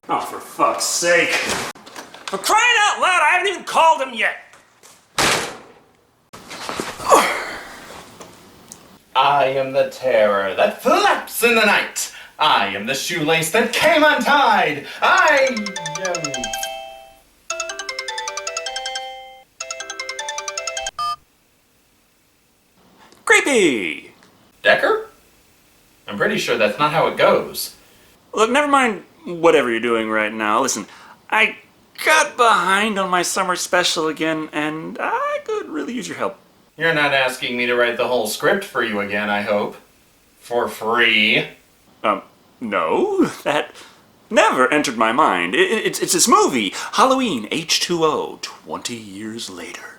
Oh, for fuck's sake. For crying out loud, I haven't even called him yet. I am the terror that flaps in the night. I am the shoelace that came untied. I am... Creepy! Decker? I'm pretty sure that's not how it goes. Look, never mind whatever you're doing right now. Listen, I got behind on my summer special again, and I could really use your help. You're not asking me to write the whole script for you again, I hope. For free. No, that never entered my mind. It's this movie, Halloween H20, 20 years later.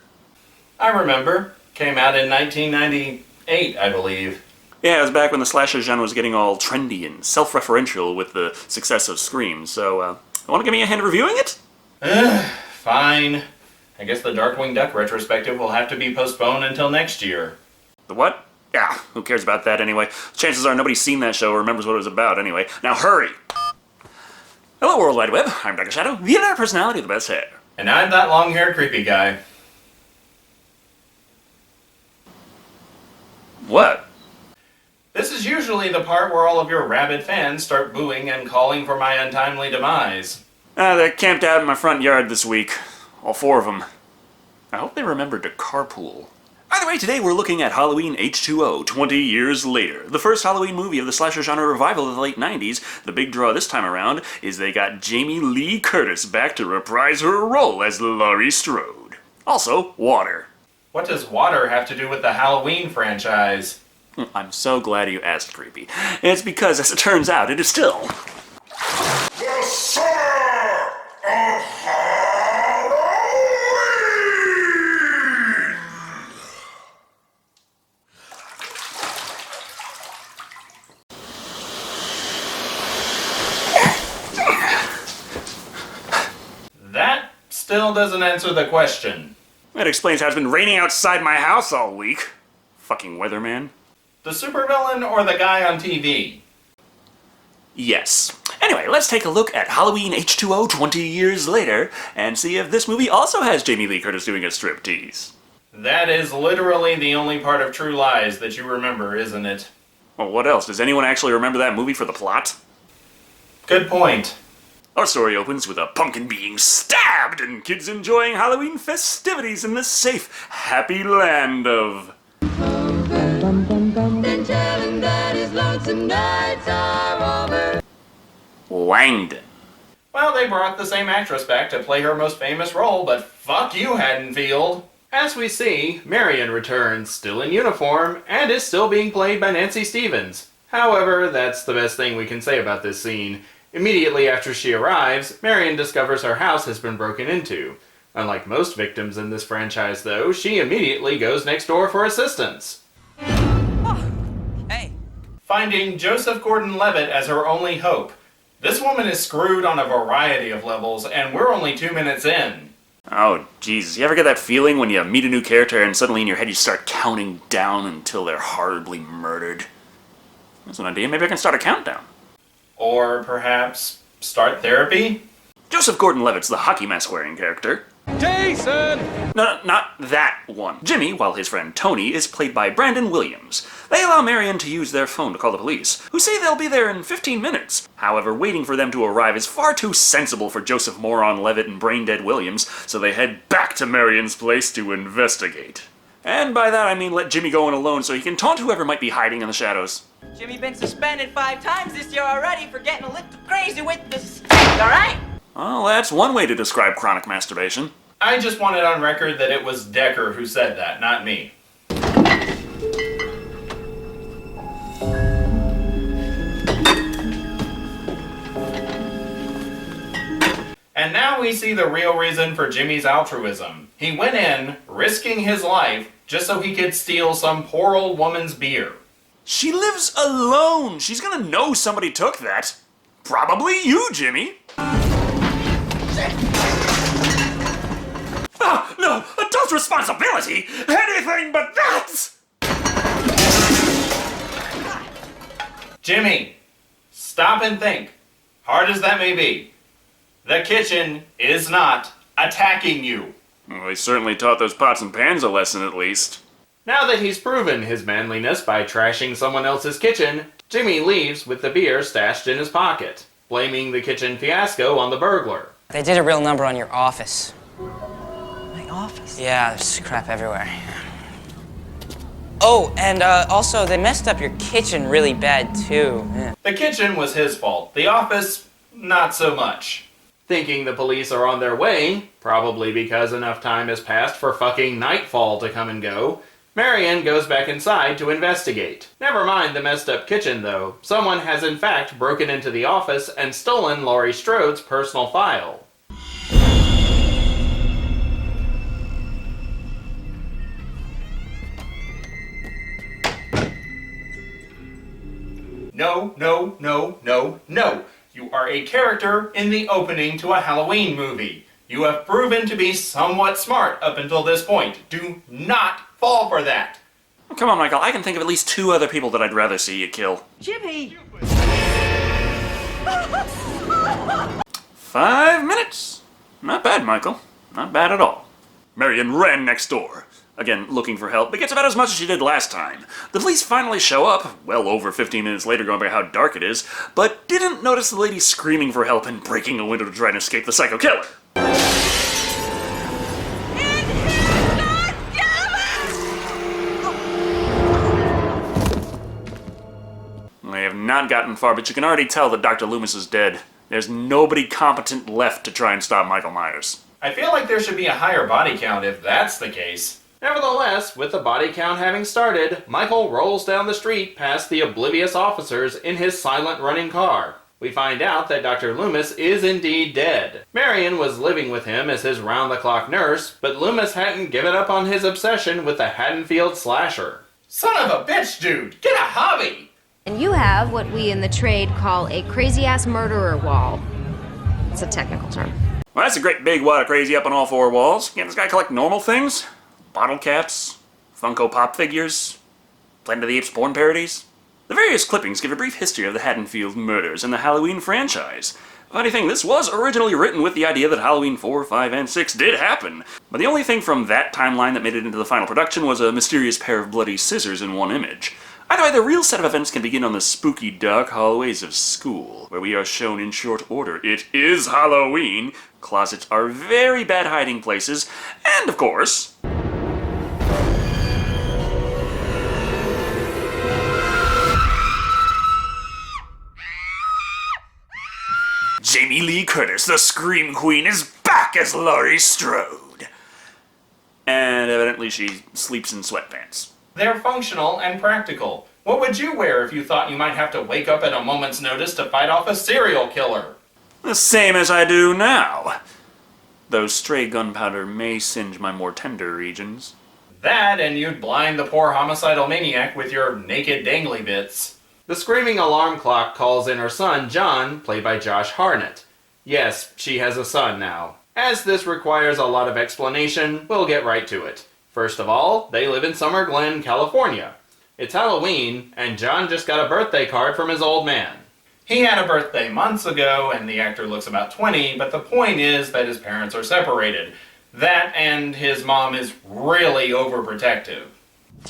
I remember. Came out in 1998, I believe. Yeah, it was back when the slasher genre was getting all trendy and self-referential with the success of Scream, so, want to give me a hand reviewing it? Fine. I guess the Darkwing Duck retrospective will have to be postponed until next year. The what? Yeah, who cares about that anyway? Chances are nobody's seen that show or remembers what it was about anyway. Now hurry! Hello, World Wide Web. I'm Dr. Shado, the internet personality with the best hair. And I'm that long-haired creepy guy. What? This is usually the part where all of your rabid fans start booing and calling for my untimely demise. They're camped out in my front yard this week. All 4 of them. I hope they remembered to carpool. Either way, today we're looking at Halloween H20, 20 years later. The first Halloween movie of the slasher genre revival of the late 90s. The big draw this time around is they got Jamie Lee Curtis back to reprise her role as Laurie Strode. Also, water. What does water have to do with the Halloween franchise? I'm so glad you asked, Creepy. It's because, as it turns out, it is still... the summer of Halloween! That still doesn't answer the question. That explains how it's been raining outside my house all week. Fucking weatherman. The supervillain or the guy on TV? Yes. Anyway, let's take a look at Halloween H20 20 years later and see if this movie also has Jamie Lee Curtis doing a striptease. That is literally the only part of True Lies that you remember, isn't it? Well, what else? Does anyone actually remember that movie for the plot? Good point. Our story opens with a pumpkin being stabbed and kids enjoying Halloween festivities in the safe, happy land of... Then tell him that his lonesome nights are over. Langdon. Well, they brought the same actress back to play her most famous role, but fuck you, Haddonfield. As we see, Marion returns, still in uniform, and is still being played by Nancy Stevens. However, that's the best thing we can say about this scene. Immediately after she arrives, Marion discovers her house has been broken into. Unlike most victims in this franchise, though, she immediately goes next door for assistance. Hey. Finding Joseph Gordon-Levitt as her only hope. This woman is screwed on a variety of levels, and we're only 2 minutes in. Oh, Jesus. You ever get that feeling when you meet a new character and suddenly in your head you start counting down until they're horribly murdered? That's an idea. Maybe I can start a countdown. Or perhaps start therapy? Joseph Gordon-Levitt's the hockey mask-wearing character. Jason! No, not that one. Jimmy, while his friend Tony, is played by Brandon Williams. They allow Marion to use their phone to call the police, who say they'll be there in 15 minutes. However, waiting for them to arrive is far too sensible for Joseph Moron Levitt and Braindead Williams, so they head back to Marion's place to investigate. And by that I mean let Jimmy go in alone so he can taunt whoever might be hiding in the shadows. Jimmy been suspended 5 times this year already for getting a little crazy with the stick, alright? Well, that's one way to describe chronic masturbation. I just want it on record that it was Decker who said that, not me. And now we see the real reason for Jimmy's altruism. He went in, risking his life, just so he could steal some poor old woman's beer. She lives alone. She's gonna know somebody took that. Probably you, Jimmy. Ah, no, adult responsibility? Anything but that! Jimmy, stop and think. Hard as that may be, The kitchen is not attacking you. Well, he certainly taught those pots and pans a lesson, at least. Now that he's proven his manliness by trashing someone else's kitchen, Jimmy leaves with the beer stashed in his pocket, blaming the kitchen fiasco on the burglar. They did a real number on your office. My office? Yeah, there's crap everywhere. Oh, and also they messed up your kitchen really bad too. Yeah. The kitchen was his fault. The office, not so much. Thinking the police are on their way, probably because enough time has passed for fucking nightfall to come and go, Marion goes back inside to investigate. Never mind the messed up kitchen though. Someone has in fact broken into the office and stolen Laurie Strode's personal file. No, no, no, no, no. You are a character in the opening to a Halloween movie. You have proven to be somewhat smart up until this point. Do not fall for that. Come on, Michael, I can think of at least 2 other people that I'd rather see you kill. Jimmy! 5 minutes. Not bad, Michael. Not bad at all. Marion ran next door. Again, looking for help, but gets about as much as she did last time. The police finally show up, well over 15 minutes later going by how dark it is, but didn't notice the lady screaming for help and breaking a window to try and escape the psycho killer. They have not gotten far, but you can already tell that Dr. Loomis is dead. There's nobody competent left to try and stop Michael Myers. I feel like there should be a higher body count if that's the case. Nevertheless, with the body count having started, Michael rolls down the street past the oblivious officers in his silent running car. We find out that Dr. Loomis is indeed dead. Marion was living with him as his round-the-clock nurse, but Loomis hadn't given up on his obsession with the Haddonfield slasher. Son of a bitch, dude! Get a hobby! And you have what we in the trade call a crazy-ass murderer wall. It's a technical term. Well, that's a great big wad of crazy up on all 4 walls. Can't this guy collect normal things? Bottle caps? Funko Pop figures? Planet of the Apes porn parodies? The various clippings give a brief history of the Haddonfield murders and the Halloween franchise. Funny thing, this was originally written with the idea that Halloween 4, 5, and 6 did happen. But the only thing from that timeline that made it into the final production was a mysterious pair of bloody scissors in one image. Either way, the real set of events can begin on the spooky, dark hallways of school, where we are shown in short order. It is Halloween, closets are very bad hiding places, and of course... Jamie Lee Curtis, the Scream Queen, is back as Laurie Strode. And evidently she sleeps in sweatpants. They're functional and practical. What would you wear if you thought you might have to wake up at a moment's notice to fight off a serial killer? The same as I do now. Though stray gunpowder may singe my more tender regions. That, and you'd blind the poor homicidal maniac with your naked dangly bits. The screaming alarm clock calls in her son, John, played by Josh Hartnett. Yes, she has a son now. As this requires a lot of explanation, we'll get right to it. First of all, they live in Summer Glen, California. It's Halloween, and John just got a birthday card from his old man. He had a birthday months ago, and the actor looks about 20, but the point is that his parents are separated. That and his mom is really overprotective.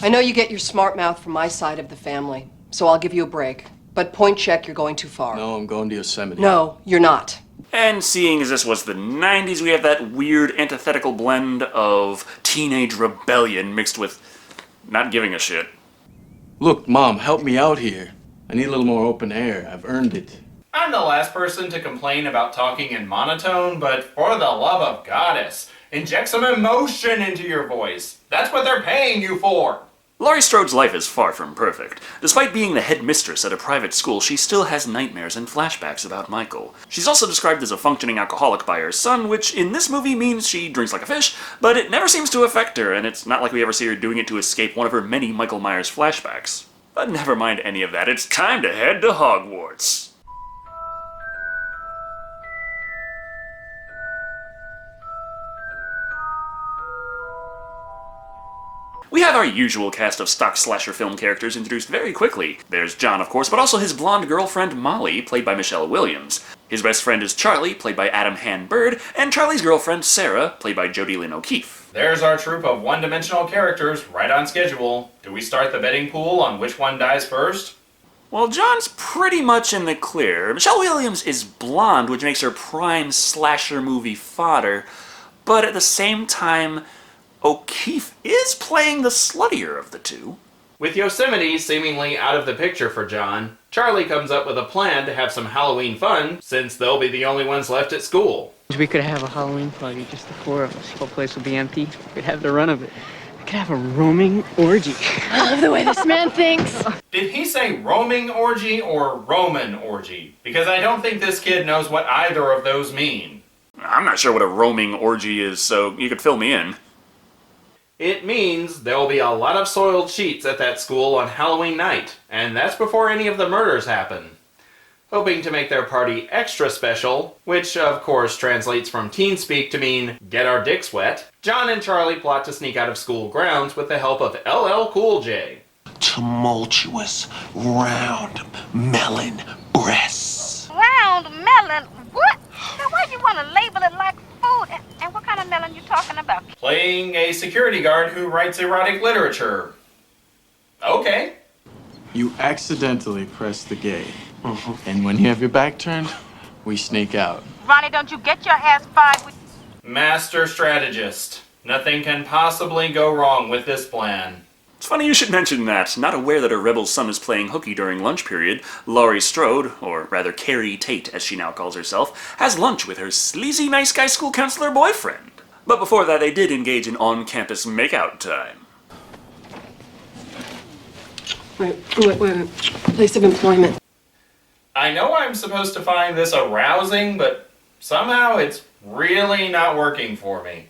I know you get your smart mouth from my side of the family, so I'll give you a break. But point check, you're going too far. No, I'm going to Yosemite. No, you're not. And seeing as this was the 90s, we have that weird antithetical blend of teenage rebellion mixed with not giving a shit. Look, Mom, help me out here. I need a little more open air. I've earned it. I'm the last person to complain about talking in monotone, but for the love of goddess, inject some emotion into your voice. That's what they're paying you for. Laurie Strode's life is far from perfect. Despite being the headmistress at a private school, she still has nightmares and flashbacks about Michael. She's also described as a functioning alcoholic by her son, which in this movie means she drinks like a fish, but it never seems to affect her, and it's not like we ever see her doing it to escape one of her many Michael Myers flashbacks. But never mind any of that, it's time to head to Hogwarts. We have our usual cast of stock slasher film characters introduced very quickly. There's John, of course, but also his blonde girlfriend Molly, played by Michelle Williams. His best friend is Charlie, played by Adam Han Bird, and Charlie's girlfriend, Sarah, played by Jodie Lynn O'Keefe. There's our troupe of one-dimensional characters right on schedule. Do we start the betting pool on which one dies first? Well, John's pretty much in the clear. Michelle Williams is blonde, which makes her prime slasher movie fodder, but at the same time, O'Keefe is playing the sluttier of the two. With Yosemite seemingly out of the picture for John, Charlie comes up with a plan to have some Halloween fun, since they'll be the only ones left at school. We could have a Halloween party, just the four of us. The whole place will be empty. We could have the run of it. We could have a roaming orgy. I love the way this man thinks. Did he say roaming orgy or Roman orgy? Because I don't think this kid knows what either of those mean. I'm not sure what a roaming orgy is, so you could fill me in. It means there'll be a lot of soiled sheets at that school on Halloween night, and that's before any of the murders happen. Hoping to make their party extra special, which of course translates from teen speak to mean get our dicks wet, John and Charlie plot to sneak out of school grounds with the help of LL Cool J. Tumultuous, round, melon breasts. Round melon? What? Now why you want to label it like food? And what kind of melon you talking about? Playing a security guard who writes erotic literature. Okay. You accidentally press the gate. And when you have your back turned, we sneak out. Ronnie, don't you get your ass fired with... Master strategist. Nothing can possibly go wrong with this plan. It's funny you should mention that. Not aware that her rebel son is playing hooky during lunch period, Laurie Strode, or rather Carrie Tate as she now calls herself, has lunch with her sleazy nice guy school counselor boyfriend. But before that they did engage in on-campus makeout time. Wait. Place of employment. I know I'm supposed to find this arousing, but somehow it's really not working for me.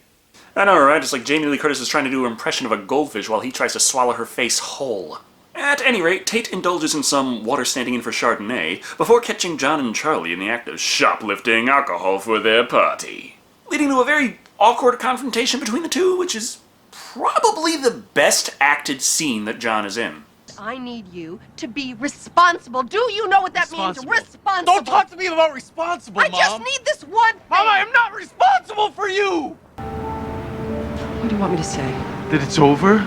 I know, right? It's like Jamie Lee Curtis is trying to do an impression of a goldfish while he tries to swallow her face whole. At any rate, Tate indulges in some water standing in for Chardonnay before catching John and Charlie in the act of shoplifting alcohol for their party, leading to a very awkward confrontation between the two, which is probably the best acted scene that John is in. I need you to be responsible. Do you know what that means? Responsible. Don't talk to me about responsible, I Mom. just need this one thing. Mom, I am not responsible for you! What do you want me to say? That it's over?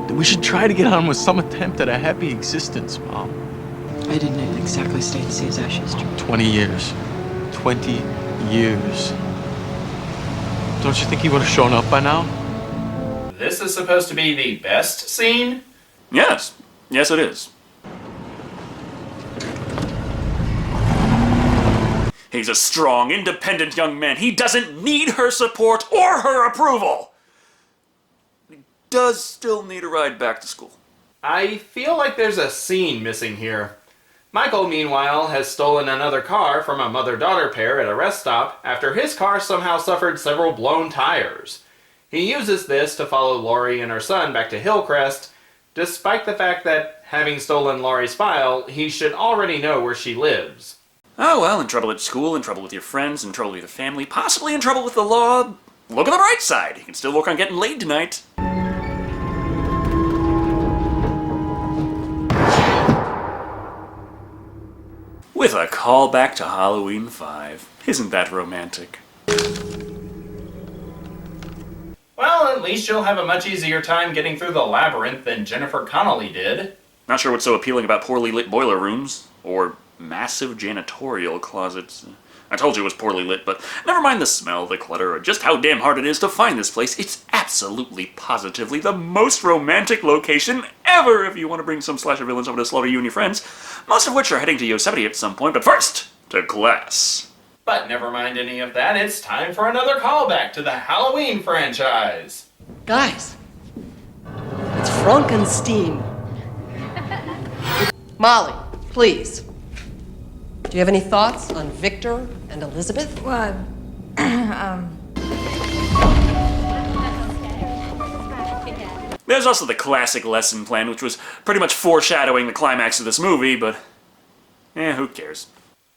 That we should try to get on with some attempt at a happy existence, Mom. I didn't exactly stay the same as ashes. 20 years. 20 years. Don't you think he would have shown up by now? This is supposed to be the best scene? Yes. Yes, it is. He's a strong, independent young man. He doesn't need her support or her approval. He does still need a ride back to school. I feel like there's a scene missing here. Michael, meanwhile, has stolen another car from a mother-daughter pair at a rest stop after his car somehow suffered several blown tires. He uses this to follow Laurie and her son back to Hillcrest, despite the fact that, having stolen Laurie's file, he should already know where she lives. Oh well, in trouble at school, in trouble with your friends, in trouble with your family, possibly in trouble with the law. Look at the bright side. You can still work on getting laid tonight. With a callback to Halloween 5. Isn't that romantic? Well, at least you'll have a much easier time getting through the labyrinth than Jennifer Connelly did. Not sure what's so appealing about poorly lit boiler rooms, or massive janitorial closets. I told you it was poorly lit, but never mind the smell, the clutter, or just how damn hard it is to find this place. It's absolutely, positively the most romantic location ever if you want to bring some slasher villains over to slaughter you and your friends, most of which are heading to Yosemite at some point, but first, to class. But never mind any of that, it's time for another callback to the Halloween franchise. Guys, it's Frankenstein. Molly, please. Do you have any thoughts on Victor and Elizabeth? There's also the classic lesson plan, which was pretty much foreshadowing the climax of this movie, but who cares?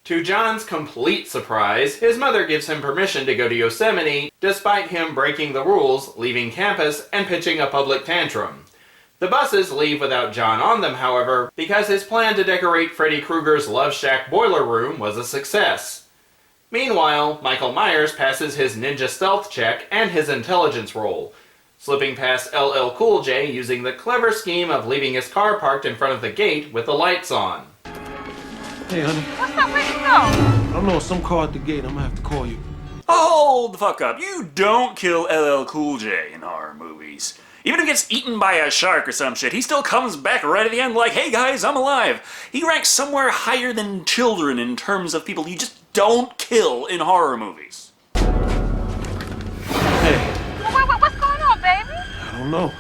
To John's complete surprise, his mother gives him permission to go to Yosemite, despite him breaking the rules, leaving campus, and pitching a public tantrum. The buses leave without John on them, however, because his plan to decorate Freddy Krueger's Love Shack boiler room was a success. Meanwhile, Michael Myers passes his ninja stealth check and his intelligence roll, slipping past LL Cool J using the clever scheme of leaving his car parked in front of the gate with the lights on. Hey, honey. What's up? Where'd you go? I don't know, some car at the gate. I'm gonna have to call you. Hold the fuck up. You don't kill LL Cool J in horror movies. Even if he gets eaten by a shark or some shit, he still comes back right at the end like, hey guys, I'm alive. He ranks somewhere higher than children in terms of people you just don't kill in horror movies. Hey, What's going on, baby? I don't know.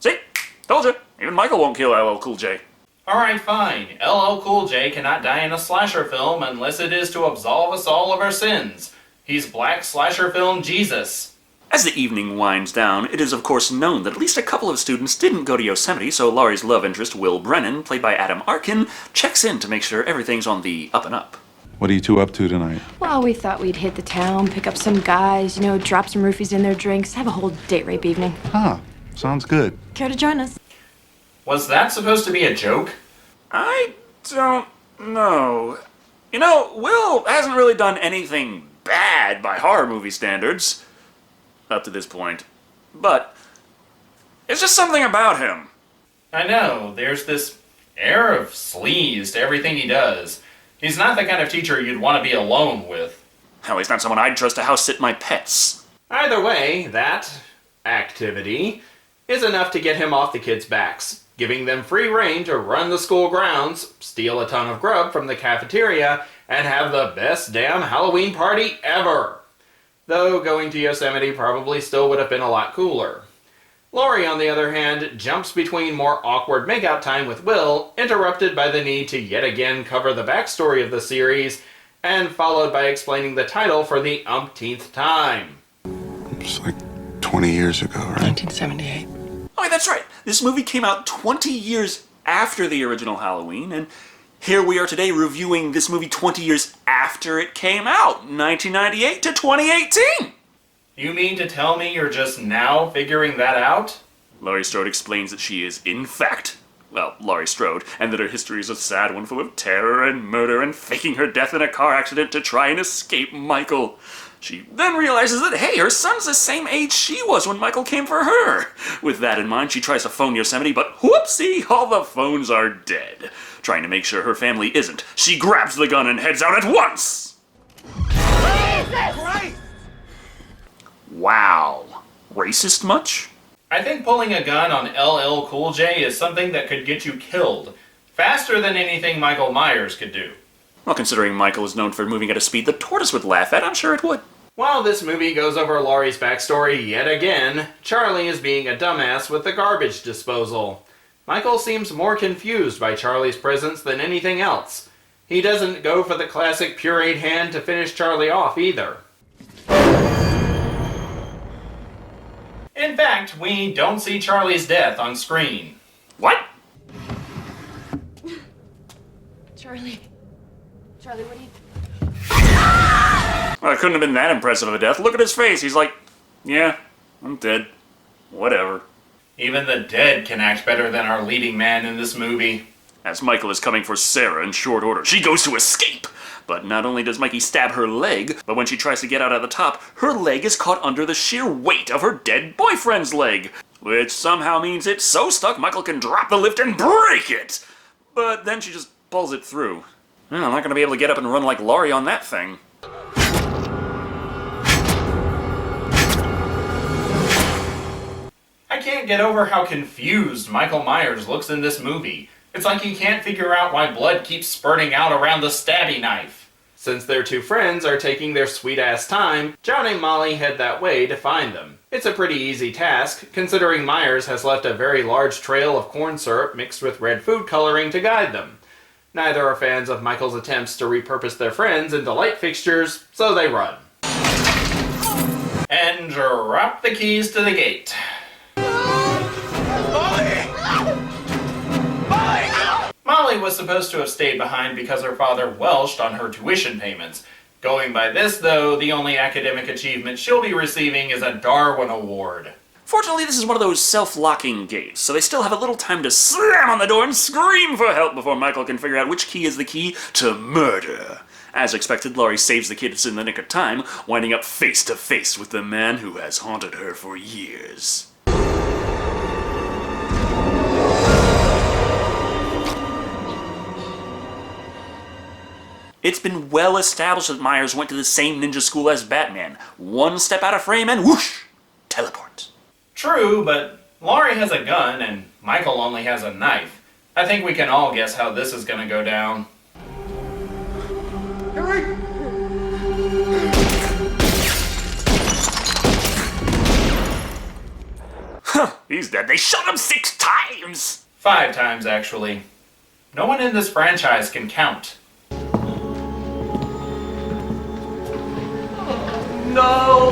See? Told you. Even Michael won't kill LL Cool J. Alright, fine. LL Cool J cannot die in a slasher film unless it is to absolve us all of our sins. He's Black Slasher Film Jesus. As the evening winds down, it is of course known that at least a couple of students didn't go to Yosemite, so Laurie's love interest, Will Brennan, played by Adam Arkin, checks in to make sure everything's on the up and up. What are you two up to tonight? Well, we thought we'd hit the town, pick up some guys, drop some roofies in their drinks, have a whole date rape evening. Huh, sounds good. Care to join us? Was that supposed to be a joke? I don't know. Will hasn't really done anything bad by horror movie standards up to this point, but it's just something about him. I know, there's this air of sleaze to everything he does. He's not the kind of teacher you'd want to be alone with. Hell, he's not someone I'd trust to house sit my pets. Either way, that activity is enough to get him off the kids' backs, giving them free rein to run the school grounds, steal a ton of grub from the cafeteria, and have the best damn Halloween party ever. Though going to Yosemite probably still would have been a lot cooler. Laurie, on the other hand, jumps between more awkward makeout time with Will, interrupted by the need to yet again cover the backstory of the series, and followed by explaining the title for the umpteenth time. It's like 20 years ago, right? 1978. Oh, yeah, that's right. This movie came out 20 years after the original Halloween, and here we are today reviewing this movie 20 years after it came out, 1998 to 2018. You mean to tell me you're just now figuring that out? Laurie Strode explains that she is, in fact, Laurie Strode, and that her history is a sad one full of terror and murder and faking her death in a car accident to try and escape Michael. She then realizes that, hey, her son's the same age she was when Michael came for her. With that in mind, she tries to phone Yosemite, but whoopsie, all the phones are dead. Trying to make sure her family isn't, she grabs the gun and heads out at once! Jesus Christ! Wow. Racist much? I think pulling a gun on LL Cool J is something that could get you killed. Faster than anything Michael Myers could do. Well, considering Michael is known for moving at a speed the tortoise would laugh at, I'm sure it would. While this movie goes over Laurie's backstory yet again, Charlie is being a dumbass with the garbage disposal. Michael seems more confused by Charlie's presence than anything else. He doesn't go for the classic pureed hand to finish Charlie off either. In fact, we don't see Charlie's death on screen. What? Charlie, what are you... Well, it couldn't have been that impressive of a death. Look at his face. He's like, yeah, I'm dead. Whatever. Even the dead can act better than our leading man in this movie. As Michael is coming for Sarah in short order, she goes to escape. But not only does Mikey stab her leg, but when she tries to get out at the top, her leg is caught under the sheer weight of her dead boyfriend's leg. Which somehow means it's so stuck Michael can drop the lift and break it. But then she just pulls it through. Well, I'm not going to be able to get up and run like Laurie on that thing. I can't get over how confused Michael Myers looks in this movie. It's like he can't figure out why blood keeps spurting out around the stabby knife. Since their two friends are taking their sweet-ass time, John and Molly head that way to find them. It's a pretty easy task, considering Myers has left a very large trail of corn syrup mixed with red food coloring to guide them. Neither are fans of Michael's attempts to repurpose their friends into light fixtures, so they run. And drop the keys to the gate. Molly was supposed to have stayed behind because her father welched on her tuition payments. Going by this, though, the only academic achievement she'll be receiving is a Darwin Award. Fortunately, this is one of those self-locking gates, so they still have a little time to slam on the door and scream for help before Michael can figure out which key is the key to murder. As expected, Laurie saves the kids in the nick of time, winding up face to face with the man who has haunted her for years. It's been well established that Myers went to the same ninja school as Batman. One step out of frame and whoosh! Teleport. True, but Laurie has a gun and Michael only has a knife. I think we can all guess how this is gonna go down. Huh, he's dead. They shot him 6 times! 5 times, actually. No one in this franchise can count. No!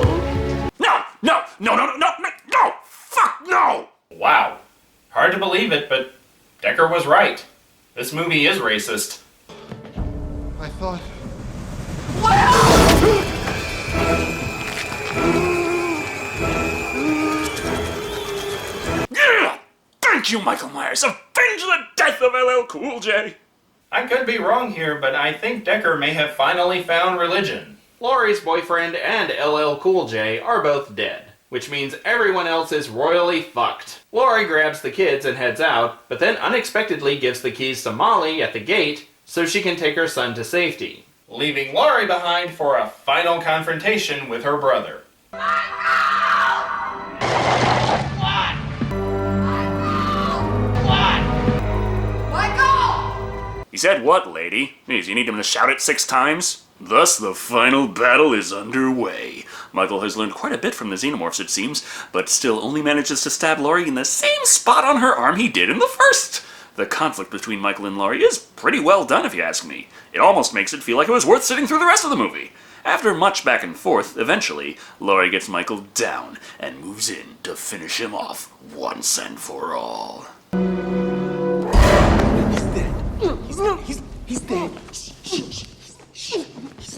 No! No! No! No! No! No! No! Fuck no! Wow. Hard to believe it, but Decker was right. This movie is racist. I thought... Yeah! Thank you, Michael Myers! Avenge the death of LL Cool J! I could be wrong here, but I think Decker may have finally found religion. Laurie's boyfriend and LL Cool J are both dead, which means everyone else is royally fucked. Laurie grabs the kids and heads out, but then unexpectedly gives the keys to Molly at the gate so she can take her son to safety, leaving Laurie behind for a final confrontation with her brother. He said what, lady? Geez, you need him to shout it 6 times? Thus, the final battle is underway. Michael has learned quite a bit from the Xenomorphs, it seems, but still only manages to stab Laurie in the same spot on her arm he did in the first. The conflict between Michael and Laurie is pretty well done, if you ask me. It almost makes it feel like it was worth sitting through the rest of the movie. After much back and forth, eventually, Laurie gets Michael down and moves in to finish him off once and for all. He's dead. He's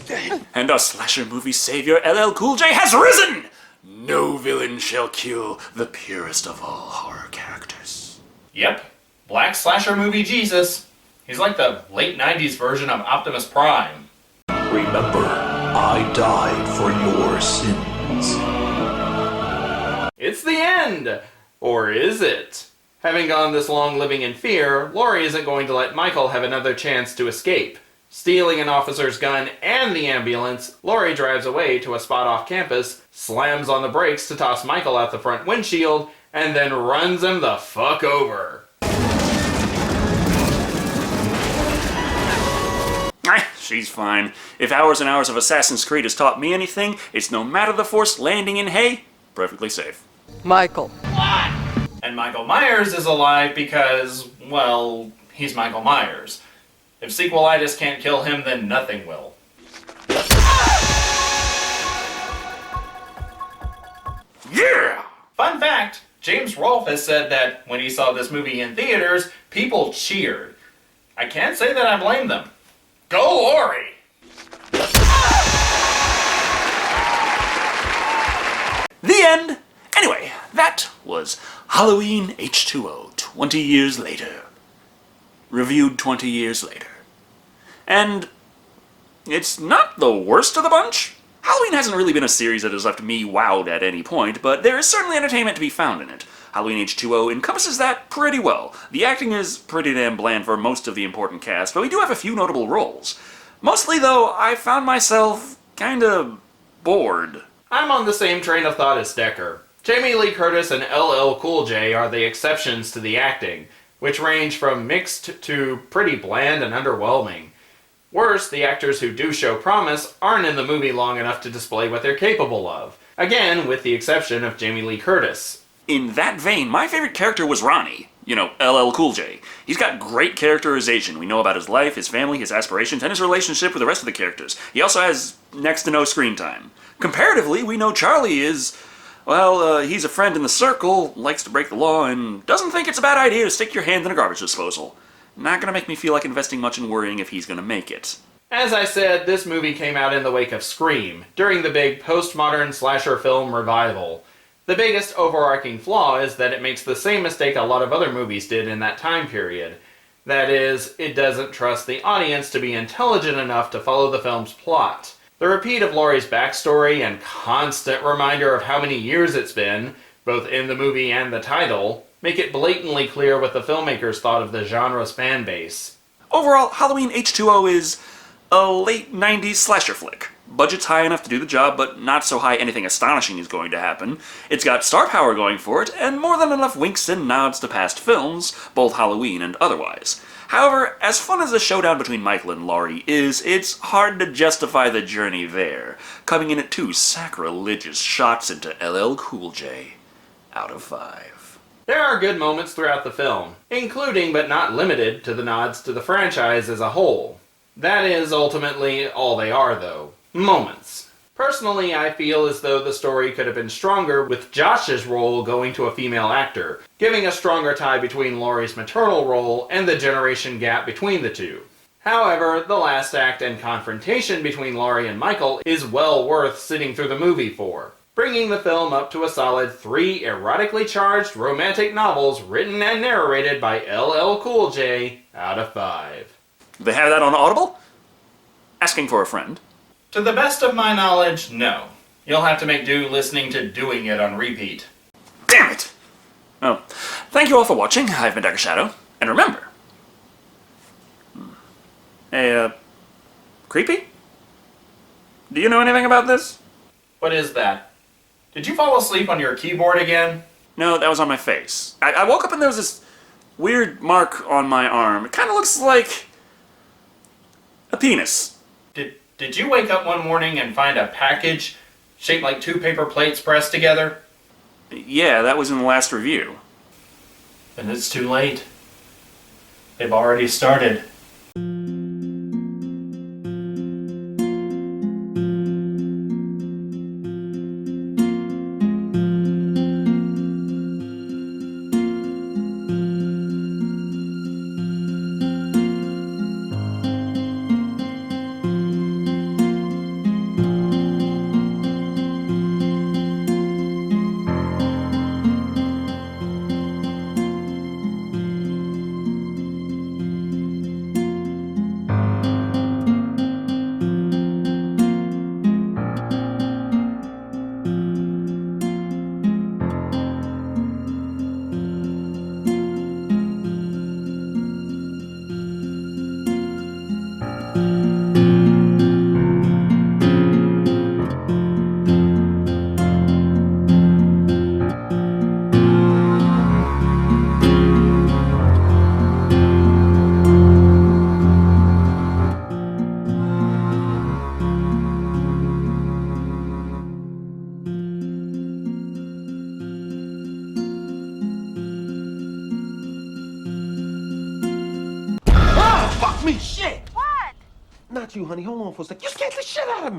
dead. And our slasher movie savior, LL Cool J, has risen! No villain shall kill the purest of all horror characters. Yep, black slasher movie Jesus. He's like the late 90s version of Optimus Prime. Remember, I died for your sins. It's the end! Or is it? Having gone this long living in fear, Laurie isn't going to let Michael have another chance to escape. Stealing an officer's gun and the ambulance, Laurie drives away to a spot off campus, slams on the brakes to toss Michael out the front windshield, and then runs him the fuck over. She's fine. If hours and hours of Assassin's Creed has taught me anything, it's no matter the force landing in hay, perfectly safe. Michael. And Michael Myers is alive because, well, he's Michael Myers. If sequelitis can't kill him, then nothing will. Yeah! Fun fact, James Rolfe has said that when he saw this movie in theaters, people cheered. I can't say that I blame them. Go Laurie! The end! Anyway, that was Halloween H20, 20 years later. Reviewed 20 years later. And it's not the worst of the bunch. Halloween hasn't really been a series that has left me wowed at any point, but there is certainly entertainment to be found in it. Halloween H20 encompasses that pretty well. The acting is pretty damn bland for most of the important cast, but we do have a few notable roles. Mostly, though, I found myself kinda bored. I'm on the same train of thought as Decker. Jamie Lee Curtis and LL Cool J are the exceptions to the acting, which range from mixed to pretty bland and underwhelming. Worse, the actors who do show promise aren't in the movie long enough to display what they're capable of. Again, with the exception of Jamie Lee Curtis. In that vein, my favorite character was Ronnie. You know, LL Cool J. He's got great characterization. We know about his life, his family, his aspirations, and his relationship with the rest of the characters. He also has next to no screen time. Comparatively, we know Charlie is, well, he's a friend in the circle, likes to break the law, and doesn't think it's a bad idea to stick your hand in a garbage disposal. Not gonna make me feel like investing much in worrying if he's gonna make it. As I said, this movie came out in the wake of Scream, during the big postmodern slasher film revival. The biggest overarching flaw is that it makes the same mistake a lot of other movies did in that time period. That is, it doesn't trust the audience to be intelligent enough to follow the film's plot. The repeat of Laurie's backstory and constant reminder of how many years it's been, both in the movie and the title, make it blatantly clear what the filmmakers thought of the genre's fan base. Overall, Halloween H20 is a late 90s slasher flick. Budget's high enough to do the job, but not so high anything astonishing is going to happen. It's got star power going for it, and more than enough winks and nods to past films, both Halloween and otherwise. However, as fun as the showdown between Michael and Laurie is, it's hard to justify the journey there, coming in at 2 sacrilegious shots into LL Cool J out of 5. There are good moments throughout the film, including but not limited to the nods to the franchise as a whole. That is ultimately all they are, though. Moments. Personally, I feel as though the story could have been stronger with Josh's role going to a female actor, giving a stronger tie between Laurie's maternal role and the generation gap between the two. However, the last act and confrontation between Laurie and Michael is well worth sitting through the movie for, bringing the film up to a solid 3 erotically charged romantic novels written and narrated by LL Cool J out of 5. They have that on Audible? Asking for a friend. To the best of my knowledge, no. You'll have to make do listening to doing it on repeat. Damn it! Well, thank you all for watching. I've been Dr. Shado. And remember... Hey, creepy? Do you know anything about this? What is that? Did you fall asleep on your keyboard again? No, that was on my face. I woke up and there was this weird mark on my arm. It kind of looks like... a penis. Did you wake up one morning and find a package shaped like 2 paper plates pressed together? Yeah, that was in the last review. Then it's too late. They've already started. Fuck me! Shit! What? Not you, honey. Hold on for a sec. You scared the shit out of me.